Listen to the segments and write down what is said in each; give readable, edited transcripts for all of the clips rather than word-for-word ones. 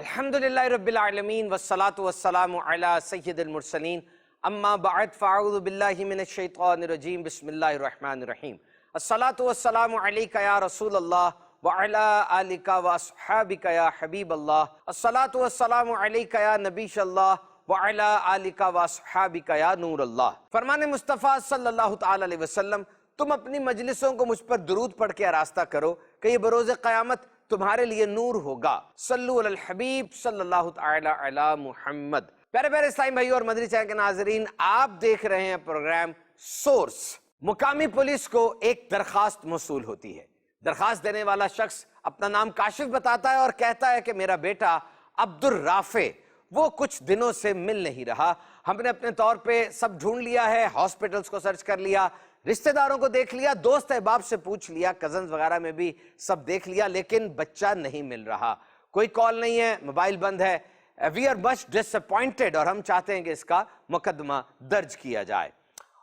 الحمدللہ رب العالمین والصلاة والسلام علی سید المرسلین اما بعد فاعوذ باللہ من الشیطان الرجیم بسم اللہ الرحمن الرحیم الصلاة والسلام علیکہ یا رسول اللہ وعلی آلکہ واصحابکہ یا حبیب اللہ الصلاة والسلام علیکہ یا نبی اللہ وعلی آلکہ واصحابکہ یا نور اللہ۔ فرمان مصطفیٰ صلی اللہ تعالی علیہ وسلم، تم اپنی مجلسوں کو مجھ پر درود پڑھ کے آراستہ کرو کہ یہ بروز قیامت تمہارے لیے نور ہوگا۔ صلو علی الحبیب صلی اللہ تعالی علی محمد۔ پیارے پیارے اسلامی بھائیوں اور مدنی چینل کے ناظرین، آپ دیکھ رہے ہیں پروگرام سورس۔ مقامی پولیس کو ایک درخواست موصول ہوتی ہے۔ درخواست دینے والا شخص اپنا نام کاشف بتاتا ہے اور کہتا ہے کہ میرا بیٹا عبدالرافع وہ کچھ دنوں سے مل نہیں رہا۔ ہم نے اپنے طور پہ سب ڈھونڈ لیا ہے، ہاسپٹلز کو سرچ کر لیا، رشتہ داروں کو دیکھ لیا، دوست احباب سے پوچھ لیا، کزنز وغیرہ میں بھی سب دیکھ لیا، لیکن بچہ نہیں مل رہا، کوئی کال نہیں ہے، موبائل بند ہے۔ We are much dish appointed, اور ہم چاہتے ہیں کہ اس کا مقدمہ درج کیا جائے۔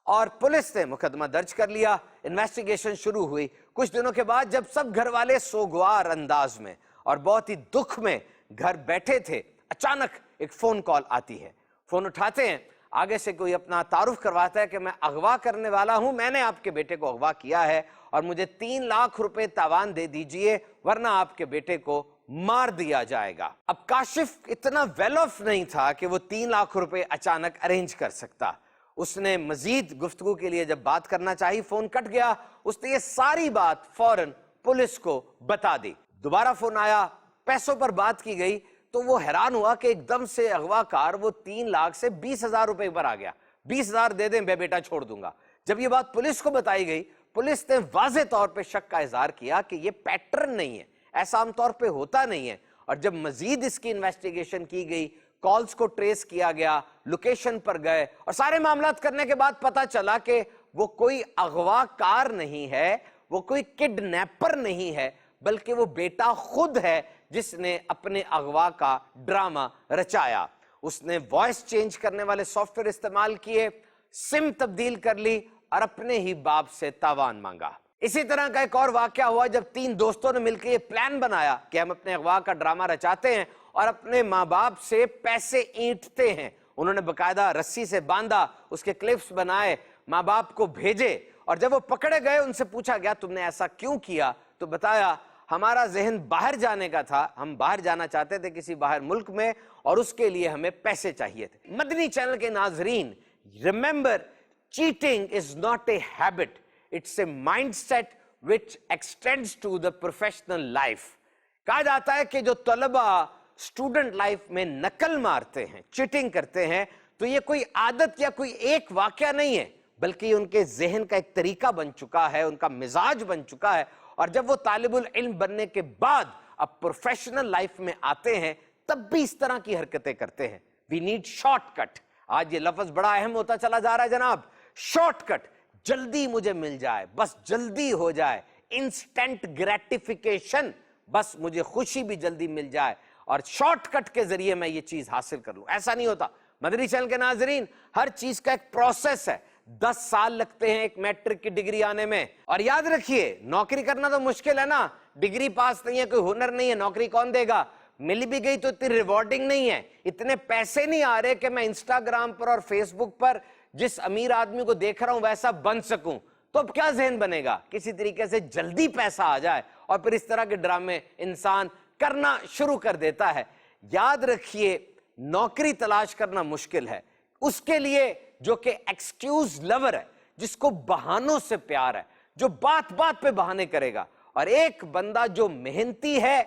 اور پولیس نے مقدمہ درج کر لیا، انویسٹیگیشن شروع ہوئی۔ کچھ دنوں کے بعد جب سب گھر والے سوگوار انداز میں اور بہت ہی دکھ میں گھر بیٹھے تھے، اچانک ایک فون کال آتی ہے۔ فون اٹھاتے ہیں، آگے سے کوئی اپنا تعارف کرواتا ہے کہ میں اغوا کرنے والا ہوں، میں نے آپ کے بیٹے کو اغوا کیا ہے اور مجھے 3 لاکھ روپے تاوان دے دیجئے ورنہ آپ کے بیٹے کو مار دیا جائے گا۔ اب کاشف اتنا ویل آف نہیں تھا کہ وہ 3 لاکھ روپے اچانک ارینج کر سکتا۔ اس نے مزید گفتگو کے لیے جب بات کرنا چاہی، فون کٹ گیا۔ اس نے یہ ساری بات فوراً پولیس کو بتا دی۔ دوبارہ فون آیا، پیسوں پر بات کی گئی تو وہ حیران ہوا کہ ایک دم سے اغوا کار وہ 3 لاکھ سے 20,000 روپے پر آ گیا۔ 20,000 دے دیں، میں بیٹا چھوڑ دوں گا۔ جب یہ بات پولیس کو بتائی گئی، پولیس نے واضح طور پہ شک کا اظہار کیا کہ یہ پیٹرن نہیں ہے، ایسا عام طور پہ ہوتا نہیں ہے۔ اور جب مزید اس کی انویسٹیگیشن کی گئی، کالز کو ٹریس کیا گیا، لوکیشن پر گئے اور سارے معاملات کرنے کے بعد پتا چلا کہ وہ کوئی اغوا کار نہیں ہے، وہ کوئی کڈنیپر نہیں ہے، بلکہ وہ بیٹا خود ہے جس نے اپنے اغوا کا ڈرامہ رچایا۔ اس نے وائس چینج کرنے والے سافٹ ویئر استعمال کیے، سم تبدیل کر لی اور اپنے ہی باپ سے تاوان مانگا۔ اسی طرح کا ایک اور واقعہ ہوا جب 3 دوستوں نے مل کے یہ پلان بنایا کہ ہم اپنے اغوا کا ڈرامہ رچاتے ہیں اور اپنے ماں باپ سے پیسے اینٹتے ہیں۔ انہوں نے باقاعدہ رسی سے باندھا، اس کے کلپس بنائے، ماں باپ کو بھیجے، اور جب وہ پکڑے گئے ان سے پوچھا گیا تم نے ایسا کیوں کیا؟ تو بتایا ہمارا ذہن باہر جانے کا تھا، ہم باہر جانا چاہتے تھے کسی باہر ملک میں، اور اس کے لیے ہمیں پیسے چاہیے تھے۔ مدنی چینل کے ناظرین، remember, cheating is not a habit, it's a mindset which extends to the professional life۔ کہا جاتا ہے کہ جو طلبہ اسٹوڈنٹ لائف میں نقل مارتے ہیں، چیٹنگ کرتے ہیں، تو یہ کوئی عادت یا کوئی ایک واقعہ نہیں ہے، بلکہ ان کے ذہن کا ایک طریقہ بن چکا ہے، ان کا مزاج بن چکا ہے۔ اور جب وہ طالب العلم بننے کے بعد اب پروفیشنل لائف میں آتے ہیں تب بھی اس طرح کی حرکتیں کرتے ہیں۔ We need shortcut. آج یہ لفظ بڑا اہم ہوتا چلا جا رہا ہے جناب، شارٹ کٹ، جلدی مجھے مل جائے، بس جلدی ہو جائے، انسٹنٹ گریٹیفیکیشن، بس مجھے خوشی بھی جلدی مل جائے اور شارٹ کٹ کے ذریعے میں یہ چیز حاصل کر لوں۔ ایسا نہیں ہوتا۔ مدنی چینل کے ناظرین، ہر چیز کا ایک پروسیس ہے۔ 10 سال لگتے ہیں ایک میٹرک کی ڈگری آنے میں، اور یاد رکھیے نوکری کرنا تو مشکل ہے نا، ڈگری پاس نہیں ہے، کوئی ہنر نہیں ہے، نوکری کون دے گا؟ مل بھی گئی تو اتنی ریوارڈنگ نہیں ہے، اتنے پیسے نہیں آ رہے کہ میں انسٹاگرام پر اور فیس بک پر جس امیر آدمی کو دیکھ رہا ہوں ویسا بن سکوں۔ تو اب کیا ذہن بنے گا؟ کسی طریقے سے جلدی پیسہ آ جائے اور پھر اس طرح کے ڈرامے انسان کرنا شروع کر دیتا ہے۔ یاد رکھیے نوکری تلاش کرنا مشکل ہے، اس کے لیے جو کہ ایکسکیوز لور ہے، جس کو بہانوں سے پیار ہے، جو بات بات پہ بہانے کرے گا۔ اور ایک بندہ جو محنتی ہے،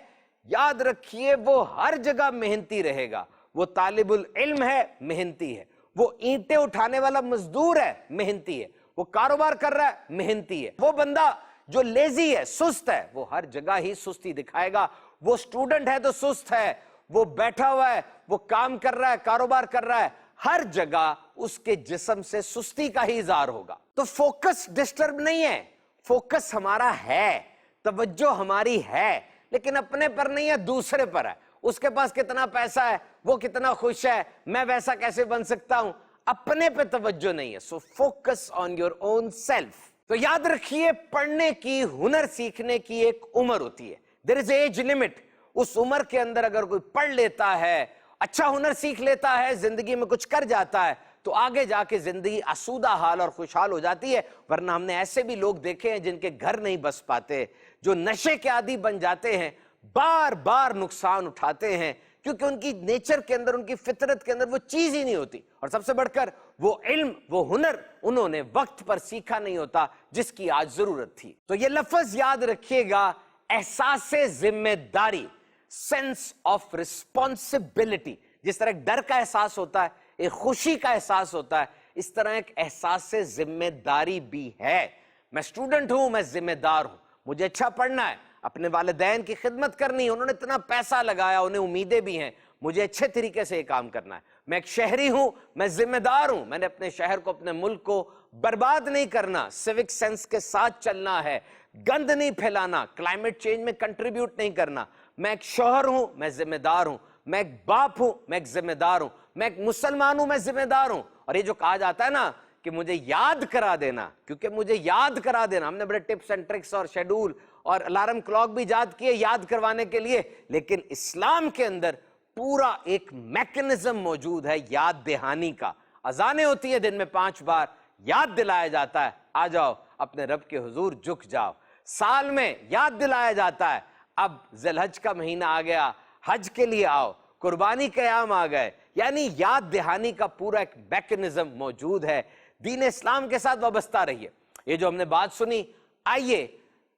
یاد رکھیے وہ ہر جگہ محنتی رہے گا۔ وہ طالب العلم ہے، محنتی ہے، وہ اینٹیں اٹھانے والا مزدور ہے، محنتی ہے، وہ کاروبار کر رہا ہے، محنتی ہے۔ وہ بندہ جو لیزی ہے، سست ہے، وہ ہر جگہ ہی سستی دکھائے گا۔ وہ سٹوڈنٹ ہے تو سست ہے، وہ بیٹھا ہوا ہے، وہ کام کر رہا ہے، کاروبار کر رہا ہے، ہر جگہ اس کے جسم سے سستی کا ہی اظہار ہوگا۔ تو فوکس ڈسٹرب نہیں ہے، فوکس ہمارا ہے، توجہ ہماری ہے، لیکن اپنے پر نہیں ہے، دوسرے پر ہے۔ اس کے پاس کتنا پیسہ ہے، وہ کتنا خوش ہے، میں ویسا کیسے بن سکتا ہوں، اپنے پہ توجہ نہیں ہے۔ So focus on your own self. تو یاد رکھیے پڑھنے کی، ہنر سیکھنے کی ایک عمر ہوتی ہے، دیر از ایج لمٹ۔ اس عمر کے اندر اگر کوئی پڑھ لیتا ہے، اچھا ہنر سیکھ لیتا ہے، زندگی میں کچھ کر جاتا ہے، تو آگے جا کے زندگی آسودہ حال اور خوشحال ہو جاتی ہے۔ ورنہ ہم نے ایسے بھی لوگ دیکھے ہیں جن کے گھر نہیں بس پاتے، جو نشے کے عادی بن جاتے ہیں، بار بار نقصان اٹھاتے ہیں، کیونکہ ان کی نیچر کے اندر، ان کی فطرت کے اندر وہ چیز ہی نہیں ہوتی۔ اور سب سے بڑھ کر وہ علم، وہ ہنر انہوں نے وقت پر سیکھا نہیں ہوتا جس کی آج ضرورت تھی۔ تو یہ لفظ یاد رکھیے گا، احساس ذمہ داری، سینس آف رسپانسبلٹی۔ جس طرح ایک ڈر کا احساس ہوتا ہے، ایک خوشی کا احساس ہوتا ہے، اس طرح ایک احساس ذمہ داری بھی ہے۔ میں اسٹوڈنٹ ہوں، میں ذمہ دار ہوں، مجھے اچھا پڑھنا ہے، اپنے والدین کی خدمت کرنی ہے، انہوں نے اتنا پیسہ لگایا، انہیں امیدیں بھی ہیں، مجھے اچھے طریقے سے یہ کام کرنا ہے۔ میں ایک شہری ہوں، میں ذمہ دار ہوں، میں نے اپنے شہر کو، اپنے ملک کو برباد نہیں کرنا، سیوک سینس کے ساتھ چلنا ہے، گند نہیں پھیلانا، کلائمیٹ چینج میں کنٹریبیوٹ نہیں کرنا۔ میں ایک شوہر ہوں، میں ذمہ دار ہوں، میں ایک باپ ہوں، میں ایک ذمہ دار ہوں، میں ایک مسلمان ہوں، میں ذمہ دار ہوں۔ اور یہ جو کہا جاتا ہے نا کہ مجھے یاد کرا دینا، کیونکہ مجھے یاد کرا دینا، ہم نے بڑے ٹپس اینڈ ٹرکس اور شیڈول اور الارم کلاک بھی ایجاد کیے یاد کروانے کے لیے، لیکن اسلام کے اندر پورا ایک میکنزم موجود ہے یاد دہانی کا۔ اذانیں ہوتی ہیں دن میں 5 بار، یاد دلایا جاتا ہے آ جاؤ اپنے رب کے حضور جھک جاؤ۔ سال میں یاد دلایا جاتا ہے اب ذی الحج کا مہینہ آ گیا، حج کے لیے آؤ، قربانی قیام آ گئے، یعنی یاد دہانی کا پورا ایک میکنزم موجود ہے۔ دین اسلام کے ساتھ وابستہ رہیے۔ یہ جو ہم نے بات سنی، آئیے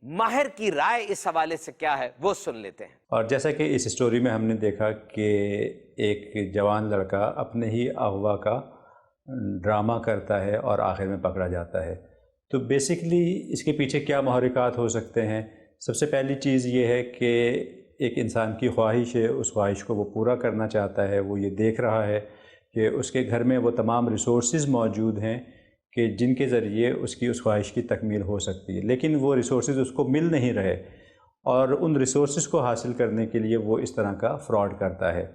ماہر کی رائے اس حوالے سے کیا ہے وہ سن لیتے ہیں۔ اور جیسا کہ اس سٹوری میں ہم نے دیکھا کہ ایک جوان لڑکا اپنے ہی اغوا کا ڈرامہ کرتا ہے اور آخر میں پکڑا جاتا ہے، تو بیسیکلی اس کے پیچھے کیا محرکات ہو سکتے ہیں؟ سب سے پہلی چیز یہ ہے کہ ایک انسان کی خواہش ہے، اس خواہش کو وہ پورا کرنا چاہتا ہے، وہ یہ دیکھ رہا ہے کہ اس کے گھر میں وہ تمام ریسورسز موجود ہیں کہ جن کے ذریعے اس کی اس خواہش کی تکمیل ہو سکتی ہے، لیکن وہ ریسورسز اس کو مل نہیں رہے، اور ان ریسورسز کو حاصل کرنے کے لیے وہ اس طرح کا فراڈ کرتا ہے۔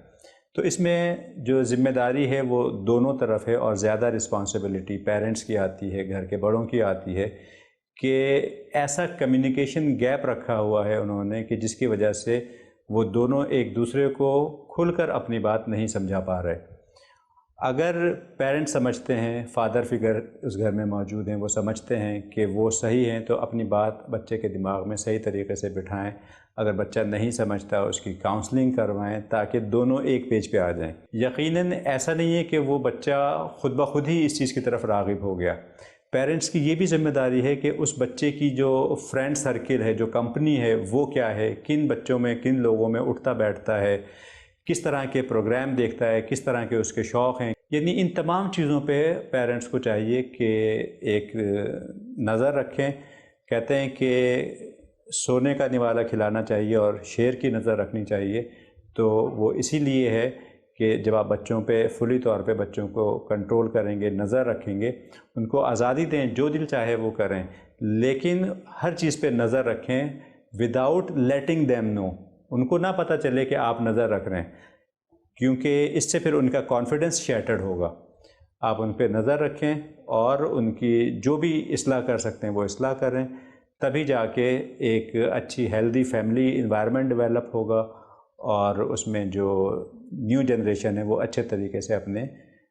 تو اس میں جو ذمہ داری ہے وہ دونوں طرف ہے، اور زیادہ رسپانسبلٹی پیرنٹس کی آتی ہے، گھر کے بڑوں کی آتی ہے، کہ ایسا کمیونیکیشن گیپ رکھا ہوا ہے انہوں نے کہ جس کی وجہ سے وہ دونوں ایک دوسرے کو کھل کر اپنی بات نہیں سمجھا پا رہے۔ اگر پیرنٹس سمجھتے ہیں، فادر فگر اس گھر میں موجود ہیں، وہ سمجھتے ہیں کہ وہ صحیح ہیں، تو اپنی بات بچے کے دماغ میں صحیح طریقے سے بٹھائیں۔ اگر بچہ نہیں سمجھتا اس کی کاؤنسلنگ کروائیں تاکہ دونوں ایک پیج پہ آ جائیں۔ یقیناً ایسا نہیں ہے کہ وہ بچہ خود بخود ہی اس چیز کی طرف راغب ہو گیا۔ پیرنٹس کی یہ بھی ذمہ داری ہے کہ اس بچے کی جو فرینڈ سرکل ہے، جو کمپنی ہے، وہ کیا ہے، کن بچوں میں، کن لوگوں میں اٹھتا بیٹھتا ہے، کس طرح کے پروگرام دیکھتا ہے، کس طرح کے اس کے شوق ہیں۔ یعنی ان تمام چیزوں پہ پیرنٹس کو چاہیے کہ ایک نظر رکھیں۔ کہتے ہیں کہ سونے کا نوالا کھلانا چاہیے اور شیر کی نظر رکھنی چاہیے، تو وہ اسی لیے ہے کہ جب آپ بچوں پہ فلی طور پہ بچوں کو کنٹرول کریں گے، نظر رکھیں گے، ان کو آزادی دیں، جو دل چاہے وہ کریں، لیکن ہر چیز پہ نظر رکھیں وداؤٹ لیٹنگ دیم نو۔ ان کو نہ پتہ چلے کہ آپ نظر رکھ رہے ہیں، کیونکہ اس سے پھر ان کا کانفیڈنس شیٹرڈ ہوگا۔ آپ ان پہ نظر رکھیں اور ان کی جو بھی اصلاح کر سکتے ہیں وہ اصلاح کریں، تبھی جا کے ایک اچھی ہیلدی فیملی انوائرمنٹ ڈیولپ ہوگا، اور اس میں جو نیو جنریشن ہے وہ اچھے طریقے سے اپنے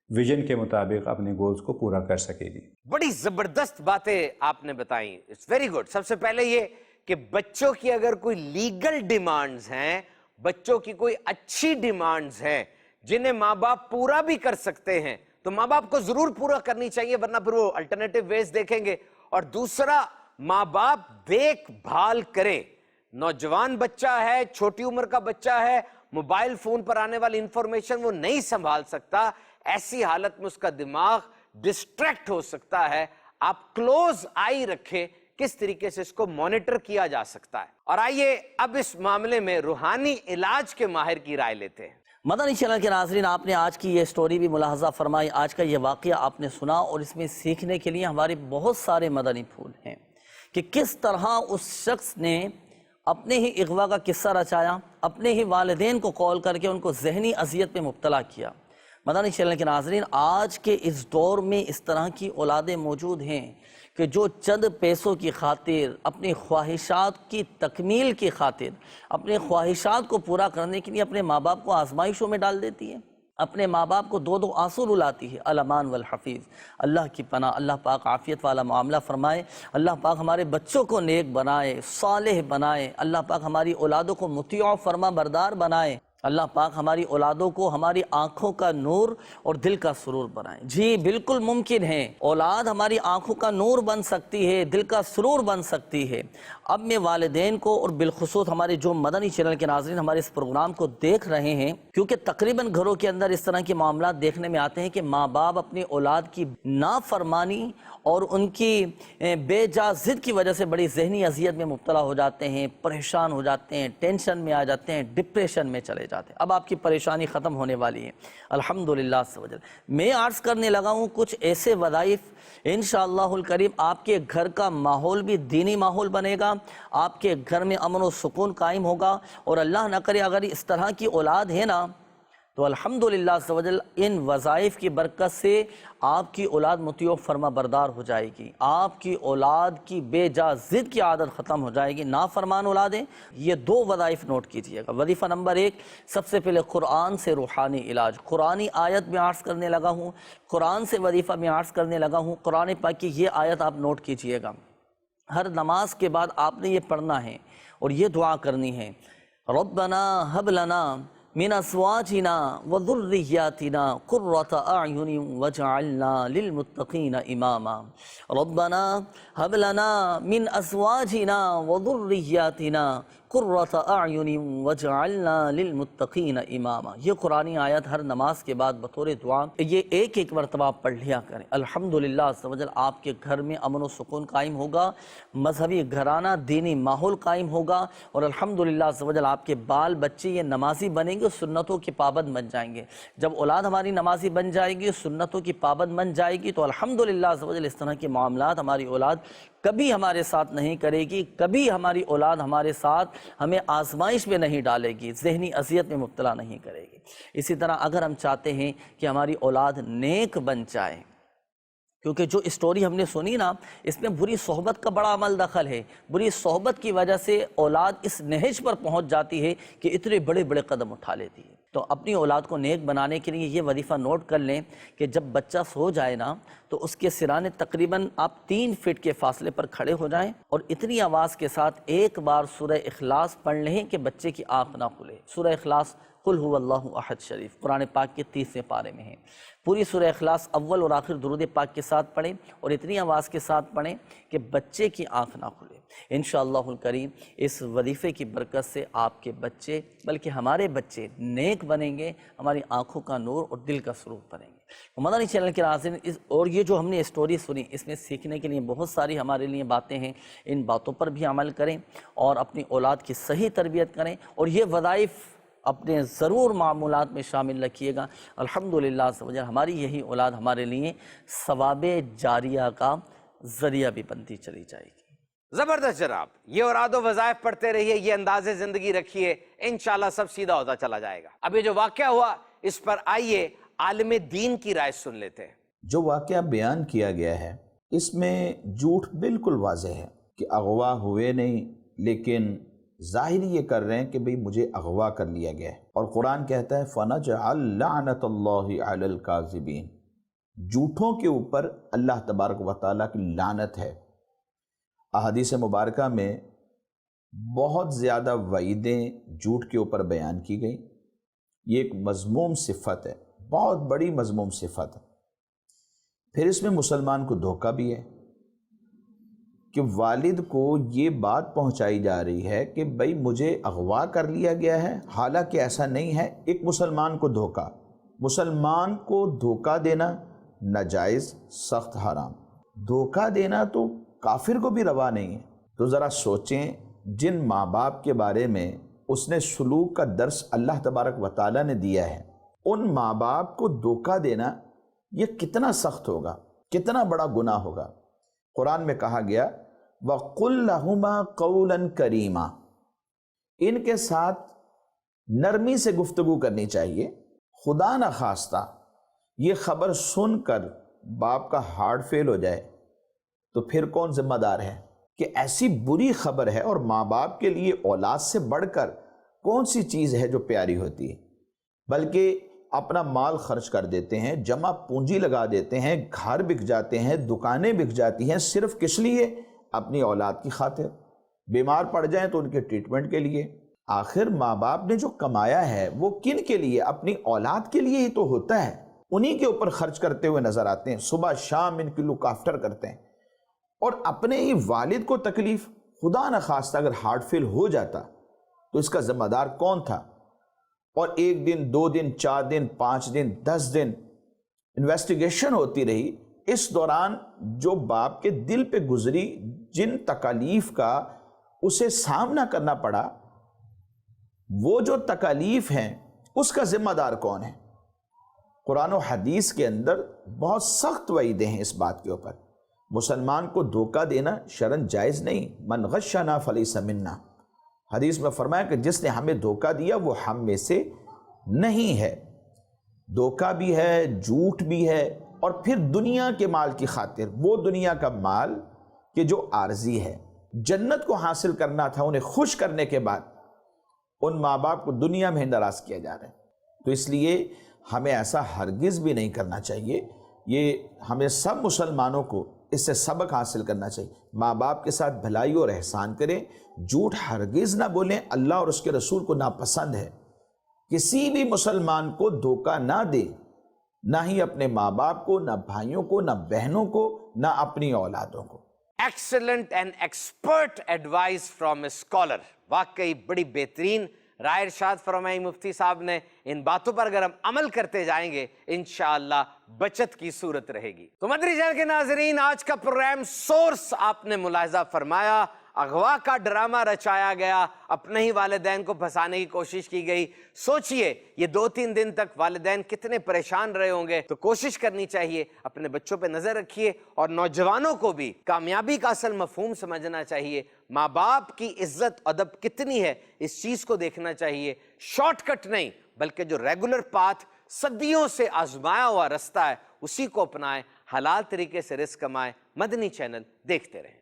ویژن کے مطابق اپنے گولز کو پورا کر سکے گی۔ بڑی زبردست باتیں آپ نے بتائیں، اٹس ویری گڈ۔ سب سے پہلے یہ کہ بچوں کی اگر کوئی لیگل ڈیمانڈز ہیں، بچوں کی کوئی اچھی ڈیمانڈز ہیں جنہیں ماں باپ پورا بھی کر سکتے ہیں، تو ماں باپ کو ضرور پورا کرنی چاہیے، ورنہ پھر وہ الٹرنیٹیو ویز دیکھیں گے۔ اور دوسرا، ماں باپ دیکھ بھال کریں۔ نوجوان بچہ ہے، چھوٹی عمر کا بچہ ہے، موبائل فون پر آنے والی انفارمیشن وہ نہیں سنبھال سکتا، ایسی حالت میں اس کا دماغ ڈسٹریکٹ ہو سکتا ہے۔ آپ کلوز آئی رکھیں کس طریقے سے اس کو مانیٹر کیا جا سکتا ہے۔ اور آئیے اب اس معاملے میں روحانی علاج کے ماہر کی رائے لیتے ہیں۔ مدنی چینل کے ناظرین، آپ نے آج کی یہ سٹوری بھی ملاحظہ فرمائی، آج کا یہ واقعہ آپ نے سنا، اور اس میں سیکھنے کے لیے ہمارے بہت سارے مدنی پھول ہیں کہ کس طرح اس شخص نے اپنے ہی اغوا کا قصہ رچایا، اپنے ہی والدین کو کال کر کے ان کو ذہنی اذیت میں مبتلا کیا۔ مدنی چینل کے ناظرین، آج کے اس دور میں اس طرح کی اولادیں موجود ہیں کہ جو چند پیسوں کی خاطر، اپنی خواہشات کی تکمیل کی خاطر، اپنے خواہشات کو پورا کرنے کے لیے اپنے ماں باپ کو آزمائشوں میں ڈال دیتی ہے، اپنے ماں باپ کو دو دو آنسو رلاتی ہے۔ الامان والحفیظ، اللہ کی پناہ، اللہ پاک عافیت والا معاملہ فرمائے، اللہ پاک ہمارے بچوں کو نیک بنائے، صالح بنائے، اللہ پاک ہماری اولادوں کو مطیع و فرما بردار بنائے، اللہ پاک ہماری اولادوں کو ہماری آنکھوں کا نور اور دل کا سرور بنائے۔ جی بالکل ممکن ہے، اولاد ہماری آنکھوں کا نور بن سکتی ہے، دل کا سرور بن سکتی ہے۔ اب میں والدین کو اور بالخصوص ہمارے جو مدنی چینل کے ناظرین ہمارے اس پروگرام کو دیکھ رہے ہیں، کیونکہ تقریباً گھروں کے اندر اس طرح کے معاملات دیکھنے میں آتے ہیں کہ ماں باپ اپنی اولاد کی نافرمانی اور ان کی بے جا ضد کی وجہ سے بڑی ذہنی اذیت میں مبتلا ہو جاتے ہیں، پریشان ہو جاتے ہیں، ٹینشن میں آ جاتے ہیں، ڈپریشن میں چلے جاتے ہیں۔ اب آپ کی پریشانی ختم ہونے والی ہے الحمدللہ عز و جل۔ میں عرض کرنے لگا ہوں کچھ ایسے وظائف انشاءاللہ الکریم، آپ کے گھر کا ماحول بھی دینی ماحول بنے گا، آپ کے گھر میں امن و سکون قائم ہوگا، اور اللہ نہ کرے اگر اس طرح کی اولاد ہے نا تو الحمدللہ عز و جل ان وظائف کی برکت سے آپ کی اولاد مطیع و فرما بردار ہو جائے گی، آپ کی اولاد کی بے جا ضد کی عادت ختم ہو جائے گی۔ نافرمان اولادیں، یہ دو وظائف نوٹ کیجئے گا۔ وظیفہ نمبر 1، سب سے پہلے قرآن سے روحانی علاج، قرآنی آیت میں عرض کرنے لگا ہوں، قرآن سے وظیفہ میں عرض کرنے لگا ہوں۔ قرآن پاک کی یہ آیت آپ نوٹ کیجئے گا، ہر نماز کے بعد آپ نے یہ پڑھنا ہے اور یہ دعا کرنی ہے، ربنا هب لنا من ازواجنا وذرياتنا قرة اعين واجعلنا للمتقين اماما، ربنا هب لنا من ازواجنا وذرياتنا قرۃ اعین وجعلنا للمتقین اماما۔ یہ قرآنی آیت ہر نماز کے بعد بطور دعا یہ ایک ایک مرتبہ پڑھ لیا کریں۔ الحمدللہ عز و جل آپ کے گھر میں امن و سکون قائم ہوگا، مذہبی گھرانہ دینی ماحول قائم ہوگا، اور الحمدللہ عز و جل آپ کے بال بچے یہ نمازی بنیں گے، سنتوں کے پابند بن جائیں گے۔ جب اولاد ہماری نمازی بن جائے گی، سنتوں کی پابند بن جائے گی، تو الحمدللہ عز و جل اس طرح کے معاملات ہماری اولاد کبھی ہمارے ساتھ نہیں کرے گی، کبھی ہماری اولاد ہمارے ساتھ ہمیں آزمائش میں نہیں ڈالے گی، ذہنی اذیت میں مبتلا نہیں کرے گی۔ اسی طرح اگر ہم چاہتے ہیں کہ ہماری اولاد نیک بن جائے، کیونکہ جو اسٹوری ہم نے سنی نا، اس میں بری صحبت کا بڑا عمل دخل ہے۔ بری صحبت کی وجہ سے اولاد اس نہج پر پہنچ جاتی ہے کہ اتنے بڑے بڑے قدم اٹھا لیتی ہے۔ تو اپنی اولاد کو نیک بنانے کے لیے یہ وظیفہ نوٹ کر لیں کہ جب بچہ سو جائے نا تو اس کے سرانے تقریباً آپ 3 فٹ کے فاصلے پر کھڑے ہو جائیں، اور اتنی آواز کے ساتھ ایک بار سورہ اخلاص پڑھ لیں کہ بچے کی آنکھ نہ کھلے۔ سورہ اخلاص قل هو اللہ احد شریف قرآن پاک کے 30ویں پارے میں ہے۔ پوری سورہ اخلاص اول اور آخر درود پاک کے ساتھ پڑھیں، اور اتنی آواز کے ساتھ پڑھیں کہ بچے کی آنکھ نہ کھلے۔ انشاءاللہ الکریم اس وظیفے کی برکت سے آپ کے بچے، بلکہ ہمارے بچے نیک بنیں گے، ہماری آنکھوں کا نور اور دل کا سرور بنیں گے۔ مدنی چینل کے ناظرین، اور یہ جو ہم نے اسٹوری سنی، اس میں سیکھنے کے لیے بہت ساری ہمارے لیے باتیں ہیں۔ ان باتوں پر بھی عمل کریں اور اپنی اولاد کی صحیح تربیت کریں، اور یہ وظائف اپنے ضرور معمولات میں شامل رکھیے گا۔ الحمدللہ عز و جل ہماری یہی اولاد ہمارے لیے ثواب جاریہ کا ذریعہ بھی بنتی چلی جائے گی۔ زبردست جناب، یہ اوراد و وظائف پڑھتے رہیے، یہ انداز زندگی رکھیے، انشاءاللہ سب سیدھا ہوتا چلا جائے گا۔ اب یہ جو واقعہ ہوا اس پر آئیے عالم دین کی رائے سن لیتے ہیں۔ جو واقعہ بیان کیا گیا ہے اس میں جھوٹ بالکل واضح ہے کہ اغوا ہوئے نہیں، لیکن ظاہر یہ کر رہے ہیں کہ بھئی مجھے اغوا کر لیا گیا ہے، اور قرآن کہتا ہے فَنَجْعَلْ لَعْنَةَ اللَّهِ عَلَى الْكَاذِبِينَ، جھوٹوں کے اوپر اللہ تبارک و تعالیٰ کی لعنت ہے۔ احادیث مبارکہ میں بہت زیادہ وعیدیں جھوٹ کے اوپر بیان کی گئی۔ یہ ایک مذموم صفت ہے، بہت بڑی مذموم صفت ہے۔ پھر اس میں مسلمان کو دھوکہ بھی ہے کہ والد کو یہ بات پہنچائی جا رہی ہے کہ بھئی مجھے اغوا کر لیا گیا ہے، حالانکہ ایسا نہیں ہے۔ ایک مسلمان کو دھوکہ، مسلمان کو دھوکہ دینا ناجائز، سخت حرام۔ دھوکہ دینا تو کافر کو بھی روا نہیں ہے۔ تو ذرا سوچیں، جن ماں باپ کے بارے میں اس نے سلوک کا درس اللہ تبارک و تعالیٰ نے دیا ہے، ان ماں باپ کو دھوکہ دینا یہ کتنا سخت ہوگا، کتنا بڑا گناہ ہوگا۔ قرآن میں کہا گیا وَقُلْ لَهُمَا قَوْلًا كَرِيمًا، ان کے ساتھ نرمی سے گفتگو کرنی چاہیے۔ خدا نخواستہ یہ خبر سن کر باپ کا ہارٹ فیل ہو جائے تو پھر کون ذمہ دار ہے؟ کہ ایسی بری خبر ہے، اور ماں باپ کے لیے اولاد سے بڑھ کر کون سی چیز ہے جو پیاری ہوتی ہے؟ بلکہ اپنا مال خرچ کر دیتے ہیں، جمع پونجی لگا دیتے ہیں، گھر بک جاتے ہیں، دکانیں بک جاتی ہیں، صرف کس لیے؟ اپنی اولاد کی خاطر۔ بیمار پڑ جائیں تو ان کے ٹریٹمنٹ کے لیے۔ آخر ماں باپ نے جو کمایا ہے وہ کن کے لیے؟ اپنی اولاد کے لیے ہی تو ہوتا ہے، انہی کے اوپر خرچ کرتے ہوئے نظر آتے ہیں، صبح شام ان کی لک آفٹر کرتے ہیں۔ اور اپنے ہی والد کو تکلیف، خدا نخواستہ اگر ہارٹ فیل ہو جاتا تو اس کا ذمہ دار کون تھا؟ اور 1 دن 2 دن 4 دن 5 دن 10 دن انویسٹیگیشن ہوتی رہی، اس دوران جو باپ کے دل پہ گزری جن تکالیف کا اسے سامنا کرنا پڑا، وہ جو تکالیف ہیں اس کا ذمہ دار کون ہے؟ قرآن و حدیث کے اندر بہت سخت وعیدیں ہیں اس بات کے اوپر۔ مسلمان کو دھوکہ دینا شرعاً جائز نہیں، من غشنا فلیس منا، حدیث میں فرمایا کہ جس نے ہمیں دھوکہ دیا وہ ہم میں سے نہیں ہے۔ دھوکہ بھی ہے، جھوٹ بھی ہے، اور پھر دنیا کے مال کی خاطر، وہ دنیا کا مال کہ جو عارضی ہے۔ جنت کو حاصل کرنا تھا انہیں خوش کرنے کے بعد، ان ماں باپ کو دنیا میں ناراض کیا جا رہا ہے۔ تو اس لیے ہمیں ایسا ہرگز بھی نہیں کرنا چاہیے۔ یہ ہمیں سب مسلمانوں کو اس سے سبق حاصل کرنا چاہیے۔ ماں باپ کے ساتھ بھلائی اور احسان کریں، جھوٹ ہرگز نہ بولیں، اللہ اور اس کے رسول کو ناپسند ہے۔ کسی بھی مسلمان کو دھوکہ نہ دے، نہ ہی اپنے ماں باپ کو، نہ بھائیوں کو، نہ بہنوں کو، نہ اپنی اولادوں کو۔ Excellent and expert advice from a scholar, واقعی بڑی بہترین رائے ارشاد فرمائی مفتی صاحب نے۔ ان باتوں پر اگر ہم عمل کرتے جائیں گے انشاءاللہ بچت کی صورت رہے گی۔ تو مدری چینل کے ناظرین، آج کا پروگرام سورس آپ نے ملاحظہ فرمایا، اغوا کا ڈرامہ رچایا گیا، اپنے ہی والدین کو پھنسانے کی کوشش کی گئی۔ سوچئے یہ 2-3 دن تک والدین کتنے پریشان رہے ہوں گے۔ تو کوشش کرنی چاہیے، اپنے بچوں پہ نظر رکھیے، اور نوجوانوں کو بھی کامیابی کا اصل مفہوم سمجھنا چاہیے۔ ماں باپ کی عزت ادب کتنی ہے اس چیز کو دیکھنا چاہیے، شارٹ کٹ نہیں بلکہ جو ریگولر پاتھ، صدیوں سے آزمایا ہوا رستہ ہے، اسی کو اپنائیں، حلال طریقے سے رزق کمائیں۔ مدنی چینل دیکھتے رہیں۔